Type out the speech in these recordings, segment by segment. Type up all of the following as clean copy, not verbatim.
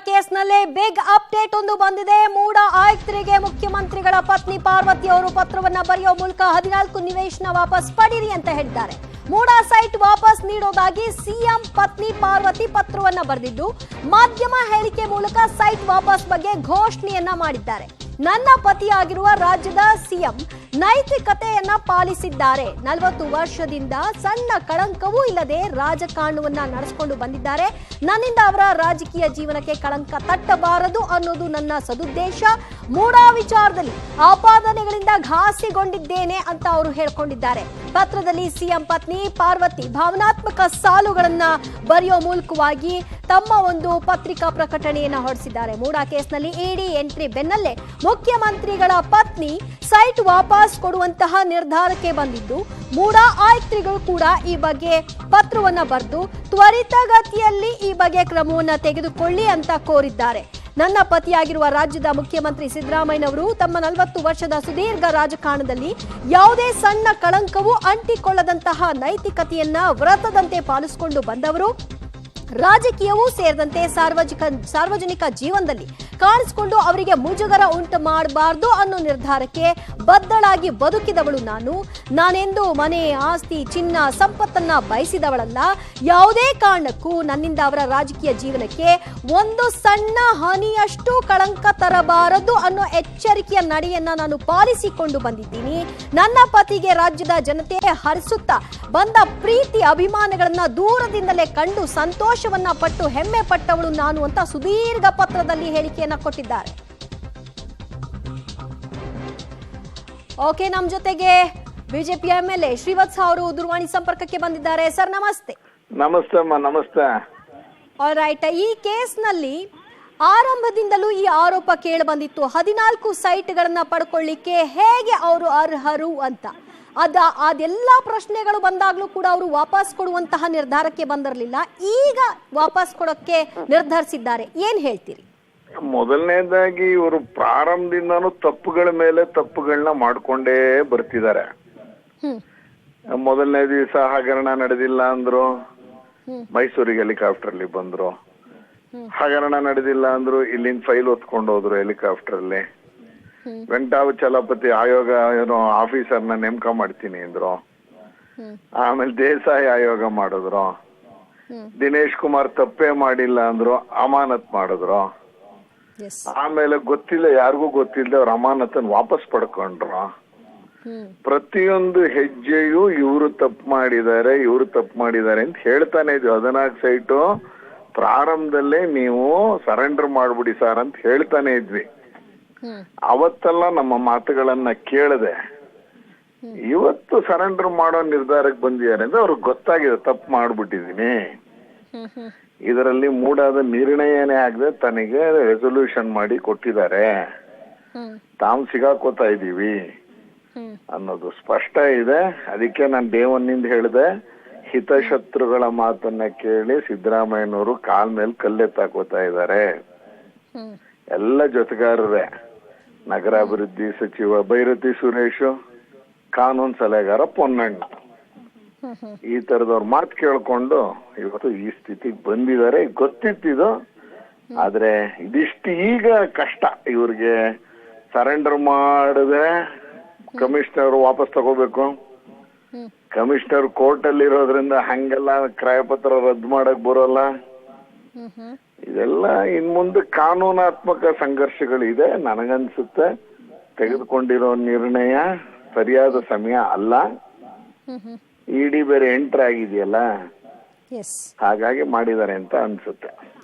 ಕೇಸ್ನಲ್ಲೇ big update ಒಂದು ಬಂದಿದೆ. ಮೂಡ ಆಯುಕ್ತರಿಗೆ ಮುಖ್ಯಮಂತ್ರಿಗಳ ಪತ್ನಿ ಪಾರ್ವತಿ ಅವರು ಪತ್ರವನ್ನ ಬರೆಯೋ ಮೂಲಕ 14 ನಿವೇಶನ ವಾಪಸ್ ಪಡೀರಿ ಅಂತ ಹೇಳಿದ್ದಾರೆ. ಮೂಡ ಸೈಟ್ ವಾಪಸ್ ನೀಡೋದಾಗಿ ಸಿಎಂ ಪತ್ನಿ ಪಾರ್ವತಿ ಪತ್ರವನ್ನ ಬರೆದಿದ್ದು, ಮಾಧ್ಯಮ ಹೇಳಿಕೆ ಮೂಲಕ ಸೈಟ್ ವಾಪಸ್ ಬಗ್ಗೆ ಘೋಷಣೆಯನ್ನ ಮಾಡಿದ್ದಾರೆ. ನನ್ನ ಪತಿಯಾಗಿರುವ ರಾಜ್ಯದ ಸಿಎಂ ನೈತಿಕತೆಯನ್ನ ಪಾಲಿಸಿದ್ದಾರೆ. 40 ವರ್ಷದಿಂದ ಸಣ್ಣ ಕಳಂಕವೂ ಇಲ್ಲದೆ ರಾಜಕಾರಣವನ್ನ ನಡೆಸಿಕೊಂಡು ಬಂದಿದ್ದಾರೆ. ನನ್ನಿಂದ ಅವರ ರಾಜಕೀಯ ಜೀವನಕ್ಕೆ ಕಳಂಕ ತಟ್ಟಬಾರದು ಅನ್ನೋದು ನನ್ನ ಸದುದ್ದೇಶ. ಮೂಡಾ ವಿಚಾರದಲ್ಲಿ ಆಪಾದನೆಗಳಿಂದ ಘಾಸಿಗೊಂಡಿದ್ದೇನೆ ಅಂತ ಅವರು ಹೇಳ್ಕೊಂಡಿದ್ದಾರೆ. ಪತ್ರದಲ್ಲಿ ಸಿಎಂ ಪತ್ನಿ ಪಾರ್ವತಿ ಭಾವನಾತ್ಮಕ ಸಾಲುಗಳನ್ನ ಬರೆಯೋ ಮೂಲಕವಾಗಿ ತಮ್ಮ ಒಂದು ಪತ್ರಿಕಾ ಪ್ರಕಟಣೆಯನ್ನ ಹೊರಡಿಸಿದ್ದಾರೆ. ಮೂಡಾ ಕೇಸ್ನಲ್ಲಿ ಇಡಿ ಎಂಟ್ರಿ ಬೆನ್ನಲ್ಲೇ ಮುಖ್ಯಮಂತ್ರಿಗಳ ಪತ್ನಿ ಸೈಟ್ ವಾಪಸ್ ಕೊಡುವಂತಹ ನಿರ್ಧಾರಕ್ಕೆ ಬಂದಿದ್ದು, ಮೂಡಾ ಆಯುಕ್ತರುಗಳು ಕೂಡ ಈ ಬಗ್ಗೆ ಪತ್ರವನ್ನ ಬರೆದು ತ್ವರಿತಗತಿಯಲ್ಲಿ ಈ ಬಗ್ಗೆ ಕ್ರಮವನ್ನ ತೆಗೆದುಕೊಳ್ಳಿ ಅಂತ ಕೋರಿದ್ದಾರೆ. ನನ್ನ ಪತಿಯಾಗಿರುವ ರಾಜ್ಯದ ಮುಖ್ಯಮಂತ್ರಿ ಸಿದ್ದರಾಮಯ್ಯನವರು ತಮ್ಮ 40 ವರ್ಷದ ಸುದೀರ್ಘ ರಾಜಕಾರಣದಲ್ಲಿ ಯಾವುದೇ ಸಣ್ಣ ಕಳಂಕವೂ ಅಂಟಿಕೊಳ್ಳದಂತಹ ನೈತಿಕತೆಯನ್ನ ವ್ರತದಂತೆ ಪಾಲಿಸಿಕೊಂಡು ಬಂದವರು. ರಾಜಕೀಯವೂ ಸೇರಿದಂತೆ ಸಾರ್ವಜನಿಕ ಜೀವನದಲ್ಲಿ ಕಾಣಿಸಿಕೊಂಡು ಅವರಿಗೆ ಮುಜುಗರ ಉಂಟು ಮಾಡಬಾರ್ದು ಅನ್ನೋ ನಿರ್ಧಾರಕ್ಕೆ ಬದ್ಧಳಾಗಿ ಬದುಕಿದವಳು ನಾನೆಂದು ಮನೆ, ಆಸ್ತಿ, ಚಿನ್ನ, ಸಂಪತ್ತನ್ನ ಬಯಸಿದವಳಲ್ಲ. ಯಾವುದೇ ಕಾರಣಕ್ಕೂ ನನ್ನಿಂದ ಅವರ ರಾಜಕೀಯ ಜೀವನಕ್ಕೆ ಒಂದು ಸಣ್ಣ ಹನಿಯಷ್ಟು ಕಳಂಕ ತರಬಾರದು ಅನ್ನೋ ಎಚ್ಚರಿಕೆಯ ನಡೆಯನ್ನ ನಾನು ಪಾಲಿಸಿಕೊಂಡು ಬಂದಿದ್ದೀನಿ. ನನ್ನ ಪತಿಗೆ ರಾಜ್ಯದ ಜನತೆ ಹರಿಸುತ್ತಾ ಬಂದ ಪ್ರೀತಿ ಅಭಿಮಾನಗಳನ್ನ ದೂರದಿಂದಲೇ ಕಂಡು ಸಂತೋಷವನ್ನ ಪಟ್ಟು ಹೆಮ್ಮೆ ಪಟ್ಟವಳು ನಾನು ಅಂತ ಸುದೀರ್ಘ ಪತ್ರದಲ್ಲಿ ಹೇಳಿಕೆಯನ್ನ ಕೊಟ್ಟಿದ್ದಾರೆ. ಓಕೆ, ನಮ್ಮ ಜೊತೆಗೆ ಬಿಜೆಪಿ ಎಂಎಲ್ಎ ಶ್ರೀವತ್ಸ ಅವರು ದೂರವಾಣಿ ಸಂಪರ್ಕಕ್ಕೆ ಬಂದಿದ್ದಾರೆ. ಸರ್ ನಮಸ್ತೆ. ನಮಸ್ತೆ ಅಮ್ಮ. ನಮಸ್ತೆ. ಆಲ್ ರೈಟ್, ಈ ಕೇಸ್ನಲ್ಲಿ ಆರಂಭದಿಂದಲೂ ಈ ಆರೋಪ ಕೇಳಿ ಬಂದಿತ್ತು, 14 ಸೈಟ್ಗಳನ್ನ ಪಡ್ಕೊಳ್ಳಿಕ್ಕೆ ಹೇಗೆ ಅವರು ಅರ್ಹರು ಅಂತ. ಅದೆಲ್ಲ ಪ್ರಶ್ನೆಗಳು ಬಂದಾಗ್ಲೂ ಕೂಡ ಅವರು ವಾಪಸ್ ಕೊಡುವಂತಹ ನಿರ್ಧಾರಕ್ಕೆ ಬಂದಿರಲಿಲ್ಲ. ಈಗ ವಾಪಸ್ ಕೊಡೋಕೆ ನಿರ್ಧರಿಸಿದ್ದಾರೆ. ಏನ್ ಹೇಳ್ತೀರಿ? ಮೊದಲನೇದಾಗಿ ಇವರು ಪ್ರಾರಂಭದಿಂದಾನು ತಪ್ಪುಗಳ ಮೇಲೆ ತಪ್ಪುಗಳನ್ನ ಮಾಡ್ಕೊಂಡೇ ಬರ್ತಿದ್ದಾರೆ. ಮೊದಲನೇ ದಿವಸ ಹಗರಣ ನಡೆದಿಲ್ಲ ಅಂದ್ರು, ಮೈಸೂರಿಗೆ ಹೆಲಿಕಾಪ್ಟರ್ ಅಲ್ಲಿ ಬಂದ್ರು. ಹಗರಣ ನಡೆದಿಲ್ಲ ಅಂದ್ರು, ಇಲ್ಲಿಂದ ಫೈಲ್ ಹೊತ್ಕೊಂಡು ಹೋದ್ರು ಹೆಲಿಕಾಪ್ಟರ್ ಅಲ್ಲಿ. ವೆಂಕಟಾಚಲಪತಿ ಆಯೋಗ ಏನೋ ಆಫೀಸರ್ನ ನೇಮಕ ಮಾಡ್ತೀನಿ ಅಂದ್ರು. ಆಮೇಲೆ ದೇಸಾಯಿ ಆಯೋಗ ಮಾಡಿದ್ರು. ದಿನೇಶ್ ಕುಮಾರ್ ತಪ್ಪೇ ಮಾಡಿಲ್ಲ ಅಂದ್ರು, ಅಮಾನತ್ ಮಾಡಿದ್ರು. ಆಮೇಲೆ ಗೊತ್ತಿಲ್ಲ, ಯಾರಿಗೂ ಗೊತ್ತಿಲ್ಲದೆ ಅವ್ರ ಅಮಾನತನ್ ವಾಪಸ್ ಪಡ್ಕೊಂಡ್ರು. ಪ್ರತಿಯೊಂದು ಹೆಜ್ಜೆಯೂ ಇವರು ತಪ್ಪು ಮಾಡಿದ್ದಾರೆ ಅಂತ ಹೇಳ್ತಾನೆ ಇದ್ವಿ. 14 ಸೈಟು ಪ್ರಾರಂಭದಲ್ಲೇ ನೀವು ಸರೆಂಡರ್ ಮಾಡ್ಬಿಡಿ ಸರ್ ಅಂತ ಹೇಳ್ತಾನೆ ಇದ್ವಿ. ಅವತ್ತೆಲ್ಲ ನಮ್ಮ ಮಾತುಗಳನ್ನ ಕೇಳದೆ ಇವತ್ತು ಸರೆಂಡರ್ ಮಾಡೋ ನಿರ್ಧಾರಕ್ಕೆ ಬಂದಿದ್ದಾರೆ ಅಂದ್ರೆ ಅವ್ರಿಗೆ ಗೊತ್ತಾಗಿದೆ ತಪ್ಪು ಮಾಡ್ಬಿಟ್ಟಿದೀನಿ. ಇದರಲ್ಲಿ ಮೂಡಾದ ನಿರ್ಣಯನೇ ಆಗದೆ ತನಗೆ ರೆಸೊಲ್ಯೂಷನ್ ಮಾಡಿ ಕೊಟ್ಟಿದ್ದಾರೆ. ತಾವು ಸಿಗಾಕೋತಾ ಇದೀವಿ ಅನ್ನೋದು ಸ್ಪಷ್ಟ ಇದೆ. ಅದಕ್ಕೆ ನಾನು ದೇವನ್ನಿಂದ ಹೇಳಿದೆ, ಹಿತಶತ್ರುಗಳ ಮಾತನ್ನ ಕೇಳಿ ಸಿದ್ದರಾಮಯ್ಯನವರು ಕಾಲ್ ಮೇಲೆ ಕಲ್ಲೆತ್ತಾಕೋತಾ ಇದ್ದಾರೆ. ಎಲ್ಲ ಜೊತೆಗಾರರೇ, ನಗರಾಭಿವೃದ್ಧಿ ಸಚಿವ ಬೈರತಿ ಸುರೇಶ್, ಕಾನೂನು ಸಲಹೆಗಾರ ಪೊನ್ನಣ್ಣ, ಈ ತರದವ್ರ ಮಾತು ಕೇಳ್ಕೊಂಡು ಇವತ್ತು ಈ ಸ್ಥಿತಿಗೆ ಬಂದಿದ್ದಾರೆ. ಗೊತ್ತಿತ್ತಿದು, ಆದ್ರೆ ಇದಿಷ್ಟು ಈಗ ಕಷ್ಟ. ಇವ್ರಿಗೆ ಸರೆಂಡರ್ ಮಾಡದೆ ಕಮಿಷನರ್ ವಾಪಸ್ ತಗೋಬೇಕು. ಕಮಿಷನರ್ ಕೋರ್ಟ್ ಅಲ್ಲಿ ಇರೋದ್ರಿಂದ ಹಂಗೆಲ್ಲ ಕ್ರಯಪತ್ರ ರದ್ದು ಮಾಡಕ್ ಬರೋಲ್ಲ. ಇದೆಲ್ಲ ಇನ್ ಮುಂದೆ ಕಾನೂನಾತ್ಮಕ ಸಂಘರ್ಷಗಳಿದೆ. ನನಗನ್ಸುತ್ತೆ ತೆಗೆದುಕೊಂಡಿರೋ ನಿರ್ಣಯ ಸರಿಯಾದ ಸಮಯ ಅಲ್ಲ. ಇಡಿ ಬೇರೆ ಎಂಟರ್ ಆಗಿದೆಯಲ್ಲ, ಹಾಗಾಗಿ ಮಾಡಿದ್ದಾರೆ ಅಂತ ಅನ್ಸುತ್ತೆ.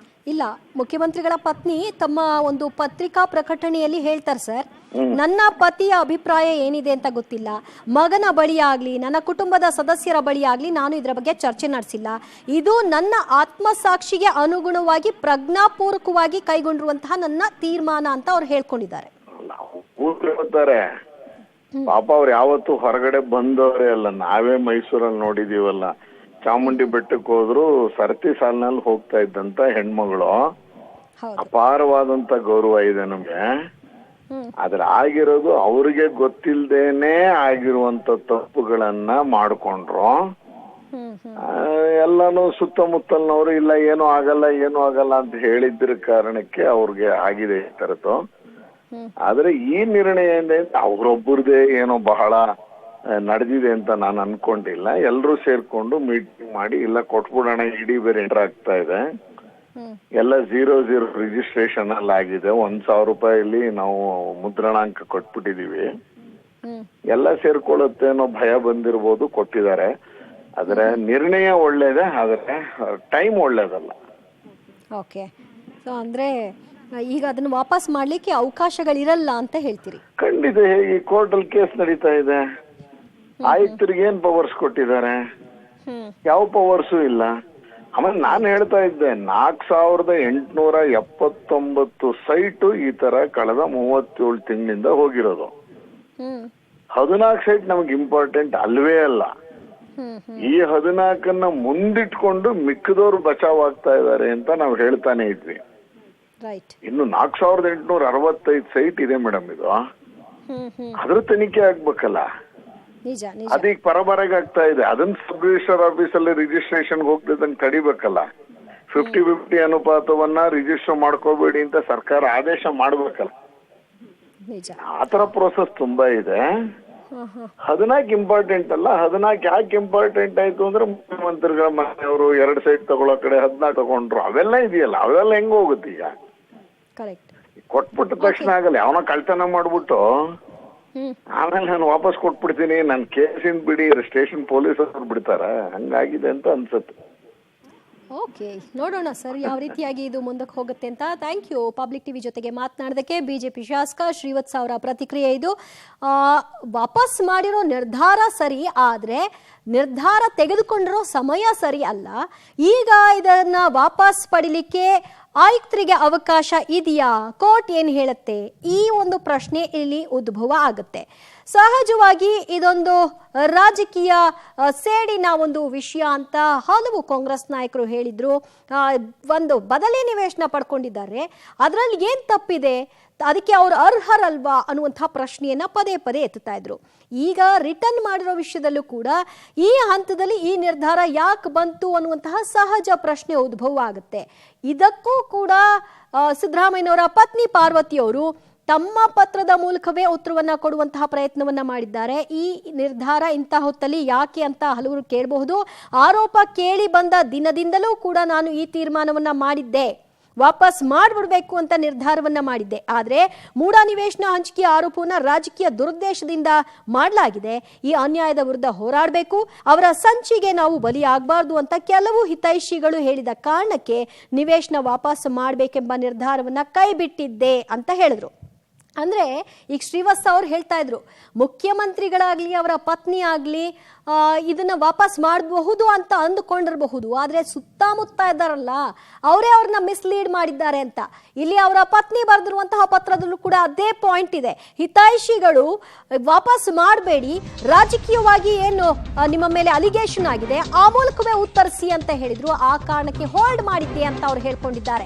ಇಲ್ಲ, ಮುಖ್ಯಮಂತ್ರಿಗಳ ಪತ್ನಿ ತಮ್ಮ ಒಂದು ಪತ್ರಿಕಾ ಪ್ರಕಟಣೆಯಲ್ಲಿ ಹೇಳ್ತಾರೆ, ಸರ್ ನನ್ನ ಪತಿಯ ಅಭಿಪ್ರಾಯ ಏನಿದೆ ಅಂತ ಗೊತ್ತಿಲ್ಲ. ಮಗನ ಬಳಿ ಆಗ್ಲಿ, ನನ್ನ ಕುಟುಂಬದ ಸದಸ್ಯರ ಬಳಿ ಆಗ್ಲಿ ನಾನು ಇದರ ಬಗ್ಗೆ ಚರ್ಚೆ ನಡೆಸಿಲ್ಲ. ಇದು ನನ್ನ ಆತ್ಮಸಾಕ್ಷಿಗೆ ಅನುಗುಣವಾಗಿ ಪ್ರಜ್ಞಾಪೂರ್ವಕವಾಗಿ ಕೈಗೊಂಡಿರುವಂತಹ ನನ್ನ ತೀರ್ಮಾನ ಅಂತ ಅವ್ರು ಹೇಳ್ಕೊಂಡಿದ್ದಾರೆ. ಪಾಪ ಅವ್ರು ಯಾವತ್ತು ಹೊರಗಡೆ ಬಂದವರೇ ಅಲ್ಲ. ನಾವೇ ಮೈಸೂರಲ್ಲಿ ನೋಡಿದೀವಲ್ಲ, ಚಾಮುಂಡಿ ಬೆಟ್ಟಕ್ಕೆ ಹೋದ್ರು ಸರತಿ ಸಾಲಿನಲ್ಲಿ ಹೋಗ್ತಾ ಇದ್ದಂತ ಹೆಣ್ಮಗಳು. ಅಪಾರವಾದಂತ ಗೌರವ ಇದೆ ನಮ್ಗೆ. ಆದ್ರೆ ಆಗಿರೋದು ಅವ್ರಿಗೆ ಗೊತ್ತಿಲ್ದೇನೆ ಆಗಿರುವಂತ ತಪ್ಪುಗಳನ್ನ ಮಾಡ್ಕೊಂಡ್ರು. ಎಲ್ಲಾನು ಸುತ್ತಮುತ್ತಲ್ನವರು ಇಲ್ಲ ಏನೂ ಆಗಲ್ಲ ಅಂತ ಹೇಳಿದ್ರ ಕಾರಣಕ್ಕೆ ಅವ್ರಿಗೆ ಆಗಿದೆ ಈ ತರದ್ದು. ಆದ್ರೆ ಈ ನಿರ್ಣಯದಿಂದ ಅವ್ರೊಬ್ಬರದೇ ಏನೋ ಬಹಳ ನಡೆದಿದೆ ಅಂತ ನಾನು ಅನ್ಕೊಂಡಿಲ್ಲ. ಎಲ್ರೂ ಸೇರ್ಕೊಂಡು ಮೀಟಿಂಗ್ ಮಾಡಿ ಇಲ್ಲ ಕೊಟ್ಬಿಡೋಣ, ಇಡೀ ಬೇರೆ ಎಂಟರ್ ಆಗ್ತಾ ಇದೆ, ಎಲ್ಲ 0 ರಿಜಿಸ್ಟ್ರೇಷನ್ ಅಲ್ಲಿ ಆಗಿದೆ, 1,000 ರೂಪಾಯಿಲಿ ನಾವು ಮುದ್ರಣಾಂಕ ಕೊಟ್ಬಿಟ್ಟಿದೀವಿ, ಎಲ್ಲ ಸೇರ್ಕೊಳ್ಳುತ್ತೆ ಅನ್ನೋ ಭಯ ಬಂದಿರ್ಬೋದು, ಕೊಟ್ಟಿದ್ದಾರೆ. ಆದ್ರೆ ನಿರ್ಣಯ ಒಳ್ಳೇದೇ, ಆದ್ರೆ ಟೈಮ್ ಒಳ್ಳೇದಲ್ಲ. ಓಕೆ, ಸೊ ಅಂದ್ರೆ ಈಗ ಅದನ್ನ ವಾಪಸ್ ಮಾಡ್ಲಿಕ್ಕೆ ಅವಕಾಶಗಳಿರಲ್ಲ ಅಂತ ಹೇಳ್ತೀರಿ? ಖಂಡಿತ. ಈ ಕೋರ್ಟ್ ಅಲ್ಲಿ ಕೇಸ್ ನಡೀತಾ ಇದೆ, ಆಯುಕ್ತರಿಗೆ ಏನ್ ಪವರ್ಸ್ ಕೊಟ್ಟಿದ್ದಾರೆ? ಯಾವ ಪವರ್ಸು ಇಲ್ಲ. ಆಮೇಲೆ ನಾನು ಹೇಳ್ತಾ ಇದ್ದೆ 4,879 ಸೈಟು ಈ ತರ ಕಳೆದ 37 ತಿಂಗಳಿಂದ ಹೋಗಿರೋದು. 14 ಸೈಟ್ ನಮ್ಗೆ ಇಂಪಾರ್ಟೆಂಟ್ ಅಲ್ವೇ ಅಲ್ಲ. ಈ 14 ಮುಂದಿಟ್ಕೊಂಡು ಮಿಕ್ಕದವ್ರು ಬಚಾವ್ ಆಗ್ತಾ ಇದಾರೆ ಅಂತ ನಾವು ಹೇಳ್ತಾನೆ ಇದ್ವಿ. ಇನ್ನು 4,865 ಸೈಟ್ ಇದೆ ಮೇಡಮ್. ಇದು ಅದ್ರ ತನಿಖೆ ಆಗ್ಬೇಕಲ್ಲ, ಅದೀಗ ಪರಬರಾಗ ಆಗ್ತಾ ಇದೆ. ಅದನ್ನ ಸಬ್ ರಿಜಿಸ್ಟರ್ ಆಫೀಸಲ್ಲಿ ರಿಜಿಸ್ಟ್ರೇಷನ್ ಹೋಗ್ತಿದ್ದಂಗೆ ತಡಿಬೇಕಲ್ಲ. 50-50 ಅನುಪಾತವನ್ನ ರಿಜಿಸ್ಟರ್ ಮಾಡ್ಕೋಬೇಡಿ ಅಂತ ಸರ್ಕಾರ ಆದೇಶ ಮಾಡ್ಬೇಕಲ್ಲ. ಆತರ ಪ್ರೋಸೆಸ್ ತುಂಬಾ ಇದೆ. 14 ಇಂಪಾರ್ಟೆಂಟ್ ಅಲ್ಲ. 14 ಯಾಕೆ ಇಂಪಾರ್ಟೆಂಟ್ ಆಯ್ತು ಅಂದ್ರೆ ಮುಖ್ಯಮಂತ್ರಿಗಳ ಮನೆಯವರು 2 ಸೈಟ್ ತಗೊಳ್ಳೋ ಕಡೆ 14 ತಗೊಂಡ್ರು. ಅವೆಲ್ಲ ಇದೆಯಲ್ಲ, ಅವೆಲ್ಲ ಹೆಂಗ್ ಹೋಗುತ್ತೆ? ಈಗ ಕೊಟ್ಬಿಟ್ಟ ತಕ್ಷಣ ಆಗಲ್ಲ. ಯಾವನ ಕಳ್ತನ ಮಾಡ್ಬಿಟ್ಟು ಆಮೇಲೆ ನಾನು ವಾಪಸ್ ಕೊಟ್ಬಿಡ್ತೀನಿ, ನನ್ ಕೇಸಿಂದ ಬಿಡಿ, ಸ್ಟೇಷನ್ ಪೊಲೀಸ್ ಅವ್ರು ಬಿಡ್ತಾರ? ಹಂಗಾಗಿದೆ ಅಂತ ಅನ್ಸುತ್ತೆ. ಓಕೆ, ನೋಡೋಣ ಸರ್ ಯಾವ ರೀತಿಯಾಗಿ ಇದು ಮುಂದಕ್ಕೆ ಹೋಗುತ್ತೆ ಅಂತ. ಥ್ಯಾಂಕ್ ಯು ಪಬ್ಲಿಕ್ ಟಿವಿ ಜೊತೆಗೆ ಮಾತನಾಡೋದಕ್ಕೆ. ಬಿಜೆಪಿ ಶಾಸಕ ಶ್ರೀವತ್ಸ ಅವರ ಪ್ರತಿಕ್ರಿಯೆ ಇದು. ವಾಪಸ್ ಮಾಡಿರೋ ನಿರ್ಧಾರ ಸರಿ, ಆದ್ರೆ ನಿರ್ಧಾರ ತೆಗೆದುಕೊಂಡಿರೋ ಸಮಯ ಸರಿ ಅಲ್ಲ. ಈಗ ಇದನ್ನ ವಾಪಸ್ ಪಡಿಲಿಕ್ಕೆ ಆಯುಕ್ತರಿಗೆ ಅವಕಾಶ ಇದೆಯಾ? ಕೋರ್ಟ್ ಏನ್ ಹೇಳುತ್ತೆ? ಈ ಒಂದು ಪ್ರಶ್ನೆ ಇಲ್ಲಿ ಉದ್ಭವ ಆಗುತ್ತೆ. ಸಹಜವಾಗಿ ಇದೊಂದು ರಾಜಕೀಯ ಸೇಡಿನ ಒಂದು ವಿಷಯ ಅಂತ ಹಲವು ಕಾಂಗ್ರೆಸ್ ನಾಯಕರು ಹೇಳಿದ್ರು. ಒಂದು ಬದಲಿ ನಿವೇಶನ ಪಡ್ಕೊಂಡಿದ್ದಾರೆ, ಅದರಲ್ಲಿ ಏನ್ ತಪ್ಪಿದೆ, ಅದಕ್ಕೆ ಅವ್ರು ಅರ್ಹರಲ್ವಾ ಅನ್ನುವಂತಹ ಪ್ರಶ್ನೆಯನ್ನ ಪದೇ ಪದೇ ಎತ್ತುತ್ತಾ ಇದ್ರು. ಈಗ ರಿಟರ್ನ್ ಮಾಡಿರೋ ವಿಷಯದಲ್ಲೂ ಕೂಡ ಈ ಹಂತದಲ್ಲಿ ಈ ನಿರ್ಧಾರ ಯಾಕೆ ಬಂತು ಅನ್ನುವಂತಹ ಸಹಜ ಪ್ರಶ್ನೆ ಉದ್ಭವ ಆಗುತ್ತೆ. ಇದಕ್ಕೂ ಕೂಡ ಸಿದ್ದರಾಮಯ್ಯನವರ ಪತ್ನಿ ಪಾರ್ವತಿ ಅವರು ತಮ್ಮ ಪತ್ರದ ಮೂಲಕವೇ ಉತ್ತರವನ್ನ ಕೊಡುವಂತಹ ಪ್ರಯತ್ನವನ್ನ ಮಾಡಿದ್ದಾರೆ. ಈ ನಿರ್ಧಾರ ಇಂಥ ಹೊತ್ತಲ್ಲಿ ಯಾಕೆ ಅಂತ ಹಲವರು ಕೇಳಬಹುದು. ಆರೋಪ ಕೇಳಿ ಬಂದ ದಿನದಿಂದಲೂ ಕೂಡ ನಾನು ಈ ತೀರ್ಮಾನವನ್ನ ಮಾಡಿದ್ದೆ, ವಾಪಸ್ ಮಾಡಿಬಿಡ್ಬೇಕು ಅಂತ ನಿರ್ಧಾರವನ್ನ ಮಾಡಿದ್ದೆ. ಆದ್ರೆ ಮೂಢ ನಿವೇಶನ ಹಂಚಿಕೆ ಆರೋಪವನ್ನ ರಾಜಕೀಯ ದುರುದ್ದೇಶದಿಂದ ಮಾಡಲಾಗಿದೆ. ಈ ಅನ್ಯಾಯದ ವಿರುದ್ಧ ಹೋರಾಡಬೇಕು, ಅವರ ಸಂಚಿಗೆ ನಾವು ಬಲಿಯಾಗಬಾರ್ದು ಅಂತ ಕೆಲವು ಹಿತೈಷಿಗಳು ಹೇಳಿದ ಕಾರಣಕ್ಕೆ ನಿವೇಶನ ವಾಪಸ್ ಮಾಡಬೇಕೆಂಬ ನಿರ್ಧಾರವನ್ನ ಕೈ ಬಿಟ್ಟಿದ್ದೆ ಅಂತ ಹೇಳಿದ್ರು. ಅಂದ್ರೆ ಈಗ ಶ್ರೀವತ್ಸ ಅವ್ರು ಹೇಳ್ತಾ ಇದ್ರು, ಮುಖ್ಯಮಂತ್ರಿಗಳಾಗ್ಲಿ ಅವರ ಪತ್ನಿ ಆಗ್ಲಿ ಇದನ್ನ ವಾಪಸ್ ಮಾಡಬಹುದು ಅಂತ ಅಂದುಕೊಂಡಿರಬಹುದು, ಆದ್ರೆ ಸುತ್ತಮುತ್ತ ಇದ್ದಾರಲ್ಲ ಅವರೇ ಅವ್ರನ್ನ ಮಿಸ್ಲೀಡ್ ಮಾಡಿದ್ದಾರೆ ಅಂತ. ಇಲ್ಲಿ ಅವರ ಪತ್ನಿ ಬರೆದಿರುವಂತಹ ಪತ್ರದಲ್ಲೂ ಕೂಡ ಅದೇ ಪಾಯಿಂಟ್ ಇದೆ. ಹಿತೈಷಿಗಳು ವಾಪಸ್ ಮಾಡಬೇಡಿ, ರಾಜಕೀಯವಾಗಿ ಏನು ನಿಮ್ಮ ಮೇಲೆ ಅಲಿಗೇಷನ್ ಆಗಿದೆ ಆ ಮೂಲಕವೇ ಉತ್ತರಿಸಿ ಅಂತ ಹೇಳಿದ್ರು. ಆ ಕಾರಣಕ್ಕೆ ಹೋಲ್ಡ್ ಮಾಡಿದ್ದೆ ಅಂತ ಅವ್ರು ಹೇಳ್ಕೊಂಡಿದ್ದಾರೆ.